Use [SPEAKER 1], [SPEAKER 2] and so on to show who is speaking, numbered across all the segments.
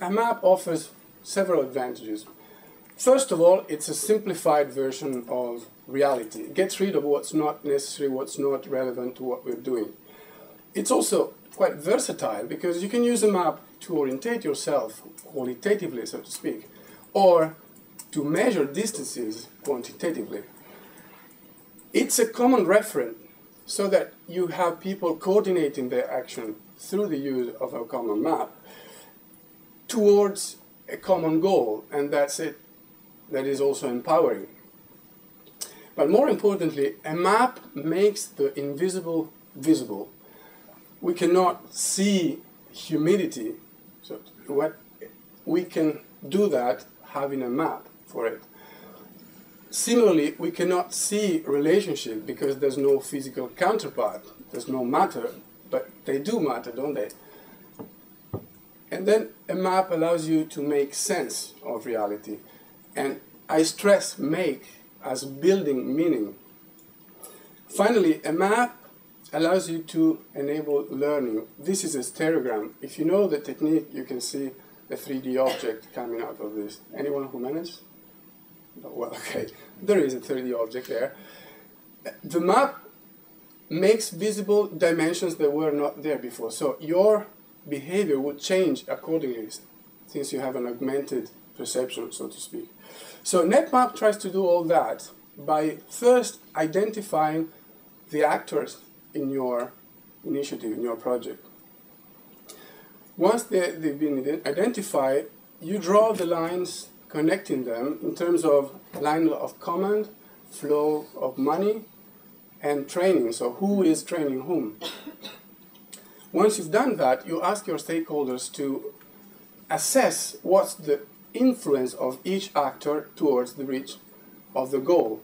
[SPEAKER 1] A map offers several advantages. First of all, it's a simplified version of reality. It gets rid of what's not necessary, what's not relevant to what we're doing. It's also quite versatile because you can use a map to orientate yourself qualitatively, so to speak, or to measure distances quantitatively. It's a common reference so that you have people coordinating their action through the use of a common map towards a common goal, and that's it. That is also empowering. But more importantly, a map makes the invisible visible. We cannot see humidity, so we can do that having a map for it. Similarly, we cannot see relationship because there's no physical counterpart, there's no matter, but they do matter, don't they? And then a map allows you to make sense of reality. And I stress make as building meaning. Finally, a map allows you to enable learning. This is a stereogram. If you know the technique, you can see a 3D object coming out of this. Anyone who managed? Oh, well, okay. There is a 3D object there. The map makes visible dimensions that were not there before. So your behavior will change accordingly since you have an augmented perception, so to speak. So NetMap tries to do all that by first identifying the actors in your initiative, in your project. Once they've been identified, you draw the lines connecting them in terms of line of command, flow of money, and training. So who is training whom? Once you've done that, you ask your stakeholders to assess what's the influence of each actor towards the reach of the goal.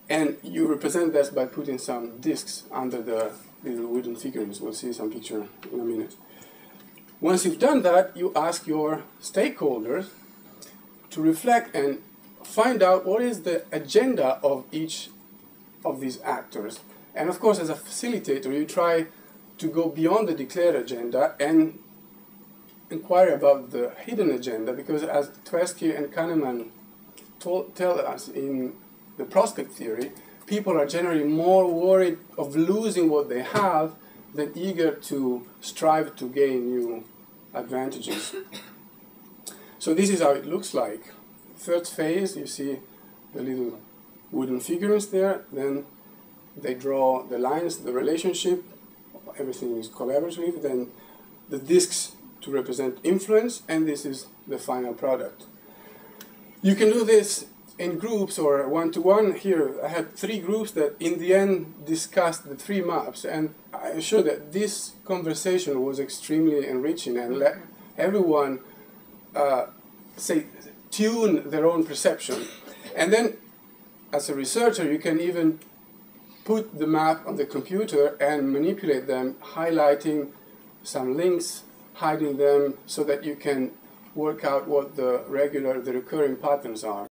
[SPEAKER 1] And you represent this by putting some discs under the little wooden figurines. We'll see some picture in a minute. Once you've done that, you ask your stakeholders to reflect and find out what is the agenda of each of these actors. And of course, as a facilitator, you try to go beyond the declared agenda and inquire about the hidden agenda, because as Tversky and Kahneman tell us in the prospect theory, people are generally more worried of losing what they have than eager to strive to gain new advantages. So this is how it looks like. Third phase, you see the little wooden figurines there, then they draw the lines, the relationship, everything is collaborative, then the discs to represent influence, and this is the final product. You can do this in groups or one-to-one. Here I had 3 groups that in the end discussed the 3 maps, and I'm sure that this conversation was extremely enriching and let everyone tune their own perception. And then as a researcher, you can even put the map on the computer and manipulate them, highlighting some links, hiding them, so that you can work out what the recurring patterns are.